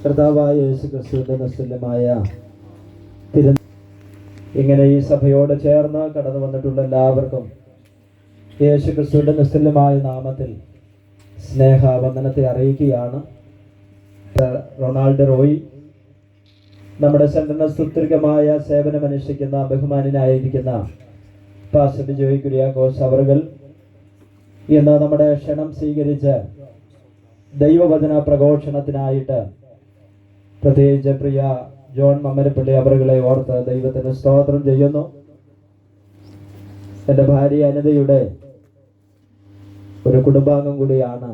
കർത്താവായ യേശു ക്രിസ്തുവിന്റെ നിസ്തുല്യമായ ഇങ്ങനെ ഈ സഭയോട് ചേർന്ന് കടന്നു വന്നിട്ടുള്ള എല്ലാവർക്കും യേശു ക്രിസ്തുവിന്റെ നിസ്തുല്യമായ നാമത്തിൽ സ്നേഹവന്ദനത്തെ അറിയിക്കുകയാണ്. റൊണാൾഡ് റോയി നമ്മുടെ സെന്ററിന് സുത്യർഹമായ സേവനമനുഷ്ഠിക്കുന്ന ബഹുമാനായിരിക്കുന്ന പാസ്റ്റർ ജോയ് കുര്യാക്കോസ് അവറുകൾ ഇന്ന് നമ്മുടെ ക്ഷണം സ്വീകരിച്ച് ദൈവവചന പ്രഘോഷണത്തിനായിട്ട് പ്രത്യേകിച്ച് പ്രിയ ജോൺ മമ്മരപ്പള്ളി അവറുകളെ ഓർത്ത് ദൈവത്തിന് സ്തോത്രം ചെയ്യുന്നു. എൻ്റെ ഭാര്യ അനിതയുടെ ഒരു കുടുംബാംഗം കൂടിയാണ്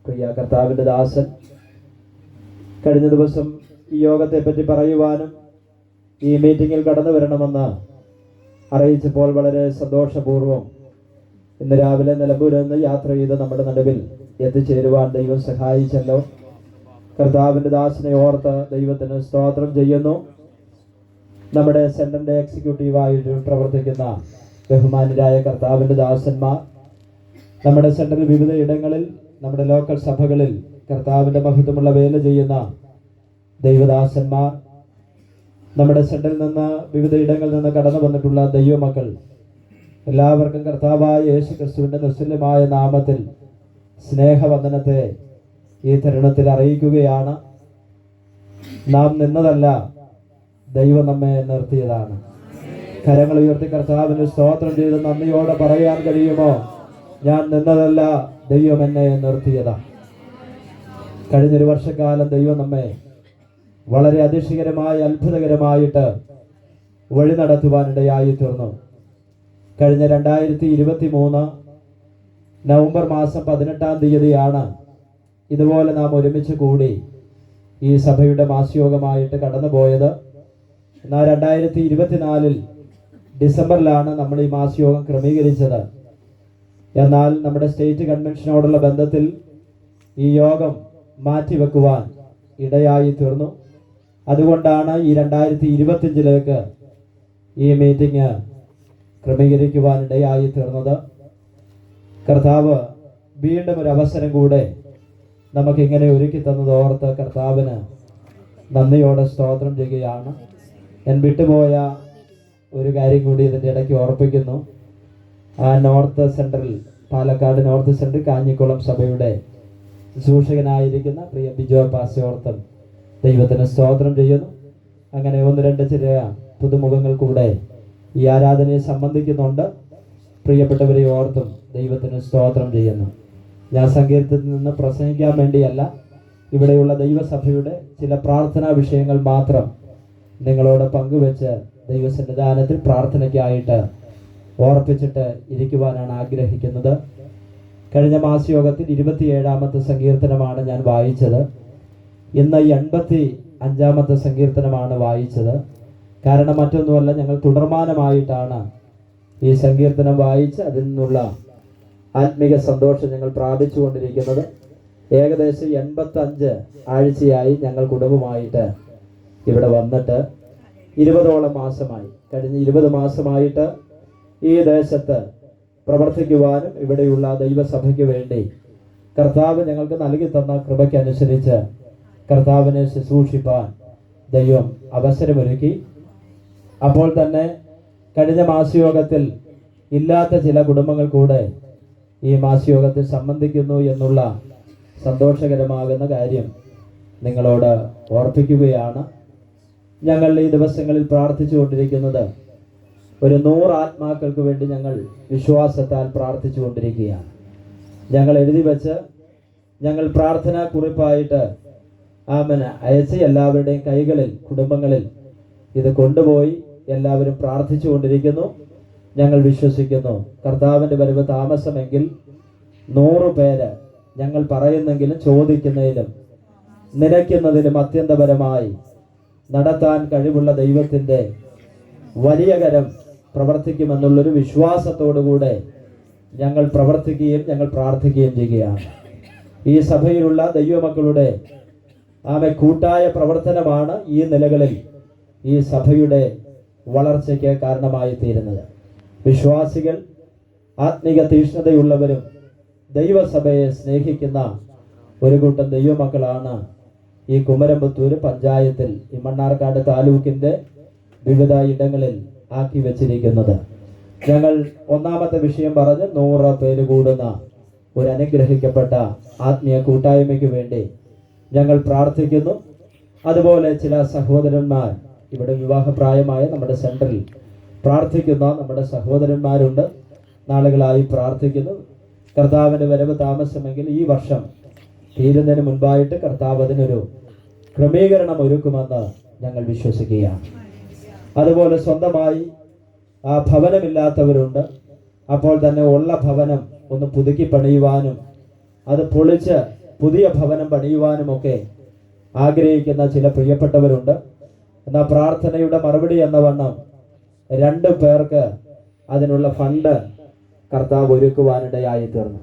പ്രിയ കർത്താവിൻ്റെ ദാസൻ. കഴിഞ്ഞ ദിവസം ഈ യോഗത്തെ പറ്റി പറയുവാനും ഈ മീറ്റിങ്ങിൽ കടന്നു വരണമെന്ന് അറിയിച്ചപ്പോൾ വളരെ സന്തോഷപൂർവ്വം ഇന്ന് രാവിലെ നിലമ്പൂരിൽ നിന്ന് യാത്ര ചെയ്ത് നമ്മുടെ നടുവിൽ എത്തിച്ചേരുവാൻ ദൈവം സഹായിച്ചല്ലോ. കർത്താവിൻ്റെ ദാസനെ ഓർത്ത് ദൈവത്തിന് സ്തോത്രം ചെയ്യുന്നു. നമ്മുടെ സെന്ററിന്റെ എക്സിക്യൂട്ടീവായിട്ട് പ്രവർത്തിക്കുന്ന ബഹുമാനരായ കർത്താവിൻ്റെ ദാസന്മാർ, നമ്മുടെ സെന്ററിൽ വിവിധ ഇടങ്ങളിൽ നമ്മുടെ ലോക്കൽ സഭകളിൽ കർത്താവിൻ്റെ മഹത്വമുള്ള വേല ചെയ്യുന്ന ദൈവദാസന്മാർ, നമ്മുടെ സെന്ററിൽ നിന്ന് വിവിധ ഇടങ്ങളിൽ നിന്ന് കടന്നു വന്നിട്ടുള്ള ദൈവമക്കൾ, എല്ലാവർക്കും കർത്താവായ യേശു ക്രിസ്തുവിന്റെ നിസ്തുല്യമായ നാമത്തിൽ സ്നേഹവന്ദനത്തെ ഈ തരുണത്തിൽ അറിയിക്കുകയാണ്. നാം നിന്നതല്ല, ദൈവം നമ്മെ നിർത്തിയതാണ്. കരങ്ങൾ ഉയർത്തി കർത്താവിന് സ്തോത്രം ചെയ്ത് നന്ദിയോടെ പറയാൻ കഴിയുമോ? ഞാൻ നിന്നതല്ല, ദൈവം എന്നെ നിർത്തിയതാ. കഴിഞ്ഞൊരു വർഷക്കാലം ദൈവം നമ്മെ വളരെ അതിശയകരമായി അത്ഭുതകരമായിട്ട് വഴി നടത്തുവാനിടയായി തീർന്നു. കഴിഞ്ഞ 2023 നവംബർ മാസം 18-ാം തീയതിയാണ് ഇതുപോലെ നാം ഒരുമിച്ച് കൂടി ഈ സഭയുടെ മാസയോഗമായിട്ട് കടന്നുപോയത്. എന്നാൽ 2024 ഡിസംബറിലാണ് നമ്മൾ ഈ മാസയോഗം ക്രമീകരിച്ചത്. എന്നാൽ നമ്മുടെ സ്റ്റേറ്റ് കൺവെൻഷനോടുള്ള ബന്ധത്തിൽ ഈ യോഗം മാറ്റിവെക്കുവാൻ ഇടയായി തീർന്നു. അതുകൊണ്ടാണ് ഈ 2025 ഈ മീറ്റിംഗ് ക്രമീകരിക്കുവാൻ ഇടയായി തീർന്നത്. കർത്താവ് വീണ്ടും ഒരു അവസരം കൂടെ നമുക്കിങ്ങനെ ഒരുക്കി തന്നത് ഓർത്ത് കർത്താവിന് നന്ദിയോടെ സ്തോത്രം ചെയ്യുകയാണ്. ഞാൻ വിട്ടുപോയ ഒരു കാര്യം കൂടി ഇതിൻ്റെ ഇടയ്ക്ക് ഓർപ്പിക്കുന്നു. North central, Palakkad north central Kanjikkulam സഭയുടെ സൂക്ഷകനായിരിക്കുന്ന പ്രിയ ബിജോ പാസ്റ്റോർത്തും ദൈവത്തിന് സ്തോത്രം ചെയ്യുന്നു. അങ്ങനെ 1-2 ചെറിയ പുതുമുഖങ്ങൾ കൂടെ ഈ ആരാധനയെ സംബന്ധിക്കുന്നുണ്ട്. പ്രിയപ്പെട്ടവരെ ഓർത്തും ദൈവത്തിന് സ്തോത്രം ചെയ്യുന്നു. ഞാൻ സങ്കീർത്തനത്തിൽ നിന്ന് പ്രസംഗിക്കാൻ വേണ്ടിയല്ല, ഇവിടെയുള്ള ദൈവസഭയുടെ ചില പ്രാർത്ഥനാ വിഷയങ്ങൾ മാത്രം നിങ്ങളോട് പങ്കുവെച്ച് ദൈവസന്നിധാനത്തിൽ പ്രാർത്ഥനയ്ക്കായിട്ട് ഓർപ്പിച്ചിട്ട് ഇരിക്കുവാനാണ് ആഗ്രഹിക്കുന്നത്. കഴിഞ്ഞ മാസയോഗത്തിൽ 27-ാമത്തെ സങ്കീർത്തനമാണ് ഞാൻ വായിച്ചത്. ഇന്ന് 85-ാമത്തെ സങ്കീർത്തനമാണ് വായിച്ചത്. കാരണം മറ്റൊന്നുമല്ല, ഞങ്ങൾ തുടർമാനമായിട്ടാണ് ഈ സങ്കീർത്തനം വായിച്ച് അതിൽ നിന്നുള്ള ആത്മീക സന്തോഷം ഞങ്ങൾ പ്രാപിച്ചുകൊണ്ടിരിക്കുന്നത്. ഏകദേശം 85 ആഴ്ചയായി ഞങ്ങൾ കുടുംബമായിട്ട് ഇവിടെ വന്നിട്ട് 20ഓളം മാസമായി. കഴിഞ്ഞ 20 മാസമായിട്ട് ഈ ദേശത്ത് പ്രവർത്തിക്കുവാനും ഇവിടെയുള്ള ദൈവസഭയ്ക്ക് വേണ്ടി കർത്താവ് ഞങ്ങൾക്ക് നൽകി തന്ന കൃപയ്ക്കനുസരിച്ച് കർത്താവിനെ ശുശ്രൂഷിപ്പാൻ ദൈവം അവസരമൊരുക്കി. അപ്പോൾ തന്നെ കഴിഞ്ഞ മാസയോഗത്തിൽ ഇല്ലാത്ത ചില കുടുംബങ്ങൾ കൂടെ ഈ മാസയോഗത്തിൽ സംബന്ധിക്കുന്നു എന്നുള്ള സന്തോഷകരമാകുന്ന കാര്യം നിങ്ങളോട് ഓർപ്പിക്കുകയാണ്. ഞങ്ങൾ ഈ ദിവസങ്ങളിൽ പ്രാർത്ഥിച്ചു കൊണ്ടിരിക്കുന്നത് ഒരു 100 ആത്മാക്കൾക്ക് വേണ്ടി ഞങ്ങൾ വിശ്വാസത്താൽ പ്രാർത്ഥിച്ചു കൊണ്ടിരിക്കുകയാണ്. ഞങ്ങൾ എഴുതി വെച്ച് ഞങ്ങൾ പ്രാർത്ഥനാ കുറിപ്പായിട്ട് അയച്ച് എല്ലാവരുടെയും കൈകളിൽ, കുടുംബങ്ങളിൽ ഇത് കൊണ്ടുപോയി എല്ലാവരും പ്രാർത്ഥിച്ചു കൊണ്ടിരിക്കുന്നു. ഞങ്ങൾ വിശ്വസിക്കുന്നു കർത്താവിൻ്റെ വരവ് താമസമെങ്കിൽ 100 പേര് ഞങ്ങൾ പറയുന്നെങ്കിലും ചോദിക്കുന്നതിലും നിരക്കുന്നതിലും അത്യന്തപരമായി നടത്താൻ കഴിവുള്ള ദൈവത്തിൻ്റെ വലിയ കരം പ്രവർത്തിക്കുമെന്നുള്ളൊരു വിശ്വാസത്തോടുകൂടെ ഞങ്ങൾ പ്രവർത്തിക്കുകയും ഞങ്ങൾ പ്രാർത്ഥിക്കുകയും ചെയ്യുകയാണ്. ഈ സഭയിലുള്ള ദൈവമക്കളുടെ കൂട്ടായ പ്രവർത്തനമാണ് ഈ നിലകളിൽ ഈ സഭയുടെ വളർച്ചയ്ക്ക് കാരണമായി തീരുന്നത്. വിശ്വാസികൾ, ആത്മീക തീക്ഷ്ണതയുള്ളവരും ദൈവസഭയെ സ്നേഹിക്കുന്ന ഒരു കൂട്ടം ദൈവമക്കളാണ് ഈ കുമരമ്പത്തൂർ പഞ്ചായത്തിൽ ഈ മണ്ണാർക്കാട് താലൂക്കിൻ്റെ വിവിധ ഇടങ്ങളിൽ ആക്കി വച്ചിരിക്കുന്നത്. ഞങ്ങൾ ഒന്നാമത്തെ വിഷയം പറഞ്ഞ് 100 പേര് കൂടുന്ന ഒരു അനുഗ്രഹിക്കപ്പെട്ട ആത്മീയ കൂട്ടായ്മയ്ക്ക് വേണ്ടി ഞങ്ങൾ പ്രാർത്ഥിക്കുന്നു. അതുപോലെ ചില സഹോദരന്മാർ ഇവിടെ വിവാഹപ്രായമായ നമ്മുടെ സെൻറ്ററിൽ പ്രാർത്ഥിക്കുന്ന നമ്മുടെ സഹോദരന്മാരുണ്ട്. നാളുകളായി പ്രാർത്ഥിക്കുന്നു. കർത്താവിൻ്റെ വരവ് താമസമെങ്കിൽ ഈ വർഷം തീരുന്നതിന് മുൻപായിട്ട് കർത്താവ് അതിനൊരു ക്രമീകരണം ഒരുക്കുമെന്ന് ഞങ്ങൾ വിശ്വസിക്കുകയാണ്. അതുപോലെ സ്വന്തമായി ഭവനമില്ലാത്തവരുണ്ട്. അപ്പോൾ തന്നെ ഉള്ള ഭവനം ഒന്ന് പുതുക്കി പണിയുവാനും അത് പൊളിച്ച് പുതിയ ഭവനം പണിയുവാനുമൊക്കെ ആഗ്രഹിക്കുന്ന ചില പ്രിയപ്പെട്ടവരുണ്ട്. എന്നാൽ പ്രാർത്ഥനയുടെ മറുപടി എന്ന വണ്ണം 2 പേർക്ക് അതിനുള്ള ഫണ്ട് കർത്താവ് ഒരുക്കുവാനിടയായി തീർന്നു.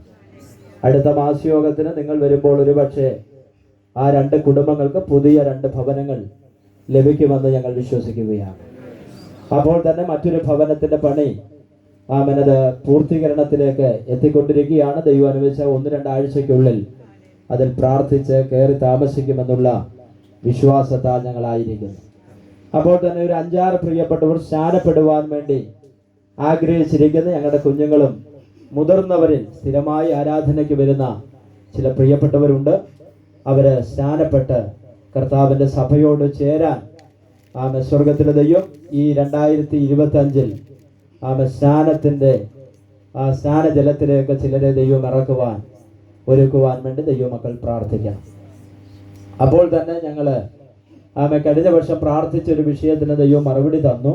അടുത്ത മാസയോഗത്തിന് നിങ്ങൾ വരുമ്പോൾ ഒരു പക്ഷേ ആ 2 കുടുംബങ്ങൾക്ക് പുതിയ 2 ഭവനങ്ങൾ ലഭിക്കുമെന്ന് ഞങ്ങൾ വിശ്വസിക്കുകയാണ്. അപ്പോൾ തന്നെ മറ്റൊരു ഭവനത്തിന്റെ പണി അത് പൂർത്തീകരണത്തിലേക്ക് എത്തിക്കൊണ്ടിരിക്കുകയാണ്. ദൈവം അനുവദിച്ച 1-2 ആഴ്ചയ്ക്കുള്ളിൽ അതിൽ പ്രാർത്ഥിച്ച് കയറി താമസിക്കുമെന്നുള്ള വിശ്വാസത്താൽ ഞങ്ങളായിരിക്കുന്നു. അപ്പോൾ തന്നെ ഒരു 5-6 പ്രിയപ്പെട്ടവർ സ്നാനപ്പെടുവാൻ വേണ്ടി ആഗ്രഹിച്ചിരിക്കുന്ന ഞങ്ങളുടെ കുഞ്ഞുങ്ങളും മുതിർന്നവരിൽ സ്ഥിരമായി ആരാധനയ്ക്ക് വരുന്ന ചില പ്രിയപ്പെട്ടവരുണ്ട്. അവര് സ്നാനപ്പെട്ട് കർത്താവിൻ്റെ സഭയോട് ചേരാൻ സ്വർഗത്തിലെ ദൈവം ഈ 2025 സ്നാനത്തിൻ്റെ സ്നാനജലത്തിലേക്ക് ചിലരെ ദൈവം ഒരുക്കുവാൻ വേണ്ടി ദൈവമക്കൾ പ്രാർത്ഥിക്കണം. അപ്പോൾ തന്നെ ഞങ്ങൾ കഴിഞ്ഞ വർഷം പ്രാർത്ഥിച്ചൊരു വിഷയത്തിന് ദൈവം മറുപടി തന്നു.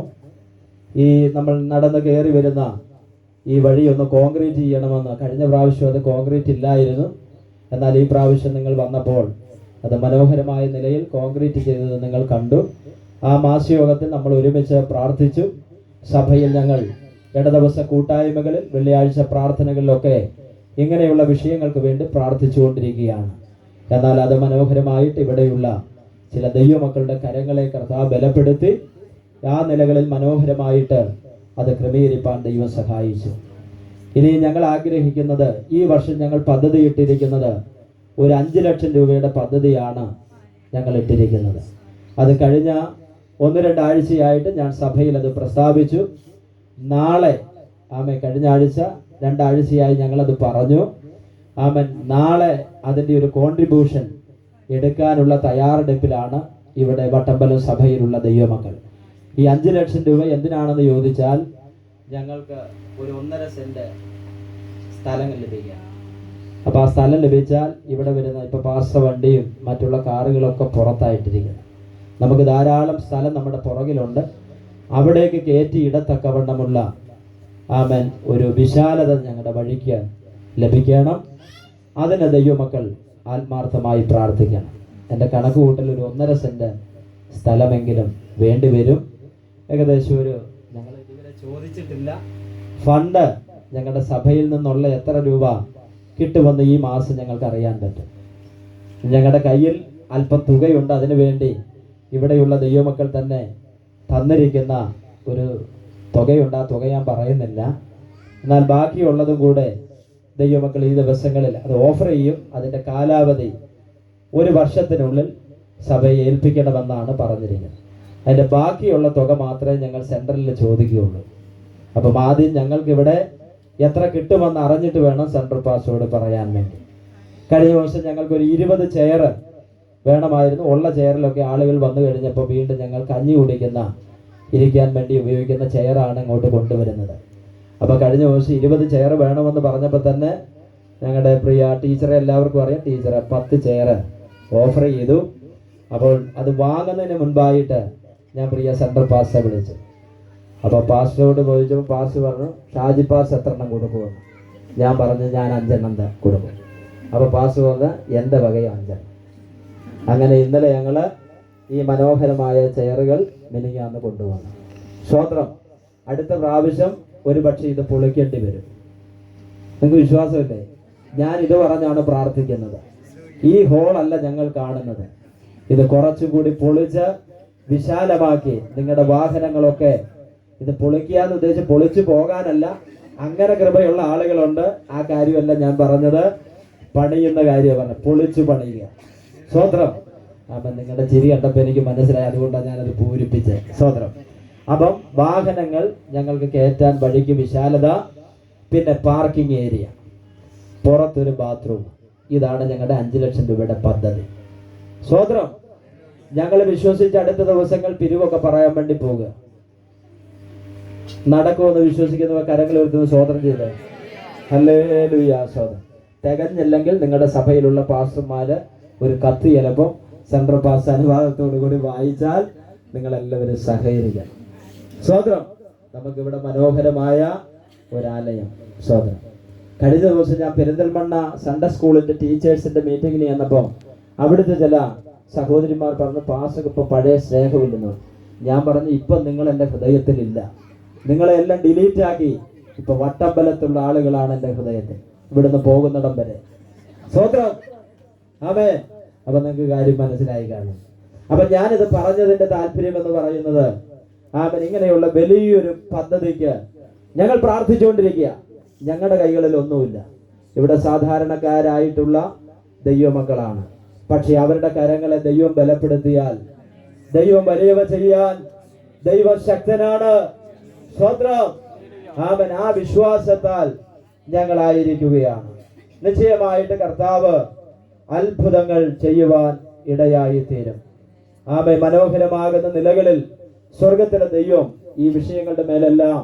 ഈ നമ്മൾ നടന്ന് കയറി വരുന്ന ഈ വഴി ഒന്ന് കോൺക്രീറ്റ് ചെയ്യണമെന്ന്. കഴിഞ്ഞ പ്രാവശ്യം അത് കോൺക്രീറ്റ് ഇല്ലായിരുന്നു. എന്നാൽ ഈ പ്രാവശ്യം നിങ്ങൾ വന്നപ്പോൾ അത് മനോഹരമായ നിലയിൽ കോൺക്രീറ്റ് ചെയ്തത് നിങ്ങൾ കണ്ടു. ആ മാസയോഗത്തിൽ നമ്മൾ ഒരുമിച്ച് പ്രാർത്ഥിച്ചു. സഭയിൽ ഞങ്ങൾ ഇടദിവസ കൂട്ടായ്മകളിൽ വെള്ളിയാഴ്ച പ്രാർത്ഥനകളിലൊക്കെ ഇങ്ങനെയുള്ള വിഷയങ്ങൾക്ക് വേണ്ടി പ്രാർത്ഥിച്ചുകൊണ്ടിരിക്കുകയാണ്. എന്നാൽ അത് മനോഹരമായിട്ട് ഇവിടെയുള്ള ചില ദൈവമക്കളുടെ കരങ്ങളെ കർത്താവ് ബലപ്പെടുത്തി ആ നിലകളിൽ മനോഹരമായിട്ട് അത് ക്രമീകരിപ്പാൻ ദൈവം സഹായിച്ചു. ഇനി ഞങ്ങൾ ആഗ്രഹിക്കുന്നത്, ഈ വർഷം ഞങ്ങൾ പദ്ധതി ഇട്ടിരിക്കുന്നത് ഒരു 5 ലക്ഷം രൂപയുടെ പദ്ധതിയാണ് ഞങ്ങൾ ഇട്ടിരിക്കുന്നത്. അത് കഴിഞ്ഞ 1-2 ആഴ്ചയായിട്ട് ഞാൻ സഭയിൽ അത് പ്രസ്താവിച്ചു. നാളെ കഴിഞ്ഞ ആഴ്ച 2 ആഴ്ചയായി ഞങ്ങളത് പറഞ്ഞു. നാളെ അതിൻ്റെ ഒരു കോൺട്രിബ്യൂഷൻ എടുക്കാനുള്ള തയ്യാറെടുപ്പിലാണ് ഇവിടെ വട്ടമ്പലം സഭയിലുള്ള ദൈവമക്കൾ. ഈ 5 ലക്ഷം രൂപ എന്തിനാണെന്ന് ചോദിച്ചാൽ, ഞങ്ങൾക്ക് ഒരു 1.5 സെന്റ് സ്ഥലം ലഭിക്കുക. അപ്പോൾ ആ സ്ഥലം ലഭിച്ചാൽ ഇവിടെ വരുന്ന ഇപ്പോൾ പാർസ വണ്ടിയും മറ്റുള്ള കാറുകളൊക്കെ പുറത്തായിട്ടിരിക്കുന്നു. നമുക്ക് ധാരാളം സ്ഥലം നമ്മുടെ പുറകിലുണ്ട്. അവിടേക്ക് കയറ്റി ഇടത്തക്കവണ്ണമുള്ള ഒരു വിശാലത ഞങ്ങളുടെ വഴിക്ക് ലഭിക്കണം. അതിന് ദൈവമക്കൾ ആത്മാർത്ഥമായി പ്രാർത്ഥിക്കണം. എൻ്റെ കണക്ക് കൂട്ടൽ ഒരു 1.5 സെന്റ് സ്ഥലമെങ്കിലും വേണ്ടി വരും. ഏകദേശം ഞങ്ങൾ ഇതുവരെ ചോദിച്ചിട്ടില്ല. ഫണ്ട് ഞങ്ങളുടെ സഭയിൽ നിന്നുള്ള എത്ര രൂപ കിട്ടുമെന്ന് ഈ മാസം ഞങ്ങൾക്ക് അറിയാൻ പറ്റും. ഞങ്ങളുടെ കയ്യിൽ അല്പം തുകയുണ്ട്. അതിനു വേണ്ടി ഇവിടെയുള്ള ദൈവമക്കൾ തന്നെ തന്നിരിക്കുന്ന ഒരു തുകയുണ്ട്. ആ തുക ഞാൻ പറയുന്നില്ല. എന്നാൽ ബാക്കിയുള്ളതും കൂടെ ദൈവമക്കൾ ഈ ദിവസങ്ങളിൽ അത് ഓഫർ ചെയ്യും. അതിൻ്റെ കാലാവധി 1 വർഷത്തിനുള്ളിൽ സഭയെ ഏൽപ്പിക്കണമെന്നാണ് പറഞ്ഞിരിക്കുന്നത്. അതിൻ്റെ ബാക്കിയുള്ള തുക മാത്രമേ ഞങ്ങൾ സെൻട്രലിൽ ചോദിക്കുകയുള്ളൂ. അപ്പം ആദ്യം ഞങ്ങൾക്കിവിടെ എത്ര കിട്ടുമെന്ന് അറിഞ്ഞിട്ട് വേണം സെൻട്രൽ പാസ്റ്ററോട് പറയാൻ വേണ്ടി. കഴിഞ്ഞ ദിവസം ഞങ്ങൾക്കൊരു 20 ചെയർ വേണമായിരുന്നു. ഉള്ള ചെയറിലൊക്കെ ആളുകൾ വന്നു കഴിഞ്ഞപ്പോൾ വീണ്ടും ഞങ്ങൾ കഞ്ഞി കുടിക്കുന്ന ഇരിക്കാൻ വേണ്ടി ഉപയോഗിക്കുന്ന ചെയറാണ് ഇങ്ങോട്ട് കൊണ്ടുവരുന്നത്. അപ്പോൾ കഴിഞ്ഞ ദിവസം 20 ചെയർ വേണമെന്ന് പറഞ്ഞപ്പോൾ തന്നെ ഞങ്ങളുടെ പ്രിയ ടീച്ചറെ എല്ലാവർക്കും അറിയാം. ടീച്ചറെ 10 ചെയർ ഓഫർ ചെയ്തു. അപ്പോൾ അത് വാങ്ങുന്നതിന് മുൻപായിട്ട് ഞാൻ പ്രിയ സെൻട്രൽ പാസ്റ്ററെ വിളിച്ചു. അപ്പോൾ പാസ്റ്ററോട് ചോദിച്ചപ്പോൾ പാസ്റ്റർ പറഞ്ഞു, ഷാജി പാസ്റ്റർ എത്ര എണ്ണം കൊടുക്കുമെന്ന്. ഞാൻ പറഞ്ഞു, ഞാൻ 5 എണ്ണം കൊടുക്കും. അപ്പോൾ പാസ്റ്റർ പറഞ്ഞ എൻ്റെ വകയും 5 എണ്ണം. അങ്ങനെ ഇന്നലെ ഞങ്ങൾ ഈ മനോഹരമായ ചെയറുകൾ മിനിഞ്ഞാന്ന് കൊണ്ടുവന്നു. സ്തോത്രം. അടുത്ത പ്രാവശ്യം ഒരു പക്ഷേ ഇത് പൊളിക്കേണ്ടി വരും. നിങ്ങൾക്ക് വിശ്വാസമില്ലേ? ഞാൻ ഇത് പറഞ്ഞാണ് പ്രാർത്ഥിക്കുന്നത്. ഈ ഹോളല്ല ഞങ്ങൾ കാണുന്നത്. ഇത് കുറച്ചുകൂടി പൊളിച്ച് വിശാലമാക്കി നിങ്ങളുടെ വാഹനങ്ങളൊക്കെ ഇത് പൊളിക്കാന്ന് ഉദ്ദേശിച്ച് പൊളിച്ചു പോകാനല്ല. അങ്ങനെ കൃപയുള്ള ആളുകളുണ്ട്. ആ കാര്യമല്ല ഞാൻ പറഞ്ഞത്. പണിയുന്ന കാര്യമാണ് പറഞ്ഞത്. പൊളിച്ചു പണിയുക. സ്തോത്രം. അപ്പം നിങ്ങളുടെ ചിരി കണ്ടപ്പോൾ എനിക്ക് മനസ്സിലായി, അതുകൊണ്ടാണ് ഞാനത് പൂരിപ്പിച്ചത്. സ്വതന്ത്രം. അപ്പം വാഹനങ്ങൾ ഞങ്ങൾക്ക് കയറ്റാൻ വഴിക്ക് വിശാലത, പിന്നെ പാർക്കിംഗ് ഏരിയ, പുറത്തൊരു ബാത്റൂം. ഇതാണ് ഞങ്ങളുടെ 5 ലക്ഷം രൂപയുടെ പദ്ധതി. സ്വതന്ത്രം. ഞങ്ങൾ വിശ്വസിച്ച് അടുത്ത ദിവസങ്ങൾ പിരിവൊക്കെ പറയാൻ വേണ്ടി പോകുക. നടക്കുമെന്ന് വിശ്വസിക്കുന്നവ കരങ്ങൾ ഉയർത്തുന്ന സ്വതന്ത്രം ചെയ്ത് ഹല്ലേലൂയ. സ്വതന്ത്രം. തികഞ്ഞില്ലെങ്കിൽ നിങ്ങളുടെ സഭയിലുള്ള പാസ്റ്റർമാര് ഒരു കത്ത് ചിലപ്പോൾ സെൻട്രൽ പാസ് അനുവാദത്തോടു കൂടി വായിച്ചാൽ നിങ്ങളെല്ലാവരും സഹകരിക്കണം. സ്വതന്ത്രം. നമുക്കിവിടെ മനോഹരമായ ഒരാലയം. സ്വതന്ത്രം. കഴിഞ്ഞ ദിവസം ഞാൻ പെരിന്തൽമണ്ണ സൺഡേ സ്കൂളിന്റെ ടീച്ചേഴ്സിന്റെ മീറ്റിങ്ങിന് ചെന്നപ്പോൾ അവിടുത്തെ ചില സഹോദരിമാർ പറഞ്ഞു, പാസ്റ്റർക്ക് ഇപ്പൊ പഴയ സ്നേഹമില്ലെന്ന്. ഞാൻ പറഞ്ഞു, ഇപ്പൊ നിങ്ങൾ എൻ്റെ ഹൃദയത്തിലില്ല, നിങ്ങളെ എല്ലാം ഡിലീറ്റ് ആക്കി ഇപ്പൊ വട്ടമ്പലത്തുള്ള ആളുകളാണ് എൻ്റെ ഹൃദയത്തിൽ, ഇവിടുന്ന് പോകുന്നിടം വരെ. സ്വതന്ത്രം. ആമേൻ. അപ്പൊ നിങ്ങൾക്ക് കാര്യം മനസ്സിലായി കാണും. അപ്പൊ ഞാനിത് പറഞ്ഞതിന്റെ താല്പര്യം എന്ന് പറയുന്നത്, ആമേൻ, ഇങ്ങനെയുള്ള വലിയൊരു പദ്ധതിക്ക് ഞങ്ങൾ പ്രാർത്ഥിച്ചുകൊണ്ടിരിക്കുക. ഞങ്ങളുടെ കൈകളിൽ ഒന്നുമില്ല. ഇവിടെ സാധാരണക്കാരായിട്ടുള്ള ദൈവമക്കളാണ്. പക്ഷെ അവരുടെ കരങ്ങളെ ദൈവം ബലപ്പെടുത്തിയാൽ, ദൈവം വലിയവ ചെയ്യാൻ ദൈവം ശക്തനാണ്. സ്വതന്ത്രം. ആമേൻ. ആ വിശ്വാസത്താൽ ഞങ്ങളായിരിക്കുകയാണ്. നിശ്ചയമായിട്ട് കർത്താവ് അത്ഭുതങ്ങൾ ചെയ്യുവാൻ ഇടയായി തീരും. ആമേൻ. മനോഹരമാകുന്ന നിലകളിൽ സ്വർഗത്തിലെ ദൈവം ഈ വിഷയങ്ങളുടെ മേലെല്ലാം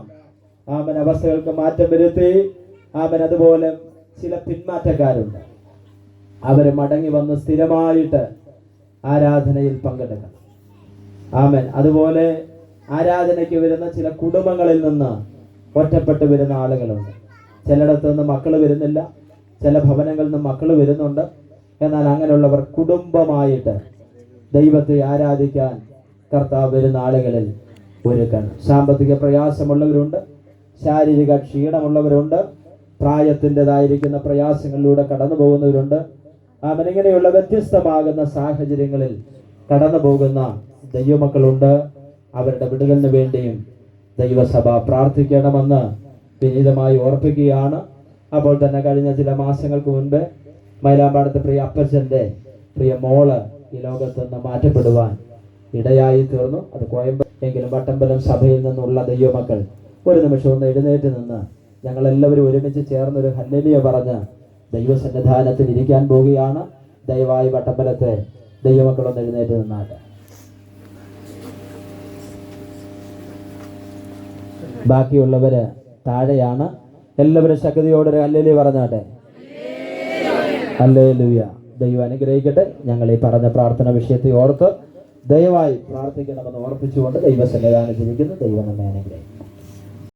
ആമൻ അവസ്ഥകൾക്ക് മാറ്റം വരുത്തി. ആമൻ. അതുപോലെ ചില പിന്മാറ്റക്കാരുണ്ട്, അവര് മടങ്ങി വന്ന് സ്ഥിരമായിട്ട് ആരാധനയിൽ പങ്കെടുക്കണം. ആമൻ. അതുപോലെ ആരാധനയ്ക്ക് വരുന്ന ചില കുടുംബങ്ങളിൽ നിന്ന് ഒറ്റപ്പെട്ട് വരുന്ന ആളുകളുണ്ട്. ചിലയിടത്ത് നിന്ന് മക്കൾ വരുന്നില്ല, ചില ഭവനങ്ങളിൽ നിന്ന് മക്കൾ വരുന്നുണ്ട്. എന്നാൽ അങ്ങനെയുള്ളവർ കുടുംബമായിട്ട് ദൈവത്തെ ആരാധിക്കാൻ കർത്താവ് വരുന്ന ആളുകളിൽ ഒരുക്കണം. സാമ്പത്തിക പ്രയാസമുള്ളവരുണ്ട്, ശാരീരിക ക്ഷീണമുള്ളവരുണ്ട്, പ്രായത്തിൻ്റെതായിരിക്കുന്ന പ്രയാസങ്ങളിലൂടെ കടന്നു പോകുന്നവരുണ്ട്. ഇങ്ങനെയുള്ള വ്യത്യസ്തമാകുന്ന സാഹചര്യങ്ങളിൽ കടന്നു പോകുന്ന ദൈവമക്കളുണ്ട്. അവരുടെ വിടുതലിന് വേണ്ടിയും ദൈവസഭ പ്രാർത്ഥിക്കണമെന്ന് വിനീതമായി ഓർപ്പിക്കുകയാണ്. അപ്പോൾ തന്നെ കഴിഞ്ഞ ചില മാസങ്ങൾക്ക് മുൻപ് മൈലാമ്പാടത്തെ പ്രിയ അപ്പച്ചൻ്റെ പ്രിയ മോള് ഈ ലോകത്ത് നിന്ന് മാറ്റപ്പെടുവാൻ ഇടയായി തീർന്നു. അത് കോയമ്പെങ്കിലും വട്ടമ്പലം സഭയിൽ നിന്നുള്ള ദൈവമക്കൾ ഒരു നിമിഷം ഒന്ന് എഴുന്നേറ്റ് നിന്ന് ഞങ്ങളെല്ലാവരും ഒരുമിച്ച് ചേർന്നൊരു ഹല്ലേലൂയ പറഞ്ഞ് ദൈവസന്നിധാനത്തിൽ ഇരിക്കാൻ പോവുകയാണ്. ദയവായി വട്ടമ്പലത്തെ ദൈവമക്കളൊന്ന് എഴുന്നേറ്റ് നിന്നാട്ടെ. ബാക്കിയുള്ളവര് താഴെയാണ്. എല്ലാവരും ശക്തിയോടൊരു ഹല്ലേലൂയ പറഞ്ഞാട്ടെ. ഹല്ലേലൂയ. ദൈവം അനുഗ്രഹിക്കട്ടെ. ഞങ്ങൾ ഈ പറഞ്ഞ പ്രാർത്ഥന വിഷയത്തെ ഓർത്ത് ദയവായി പ്രാർത്ഥിക്കണമെന്ന് ഓർപ്പിച്ചുകൊണ്ട് ദൈവസന്നിധാനത്തിരിക്കുന്നു. ദൈവം നമ്മെ അനുഗ്രഹിക്കും.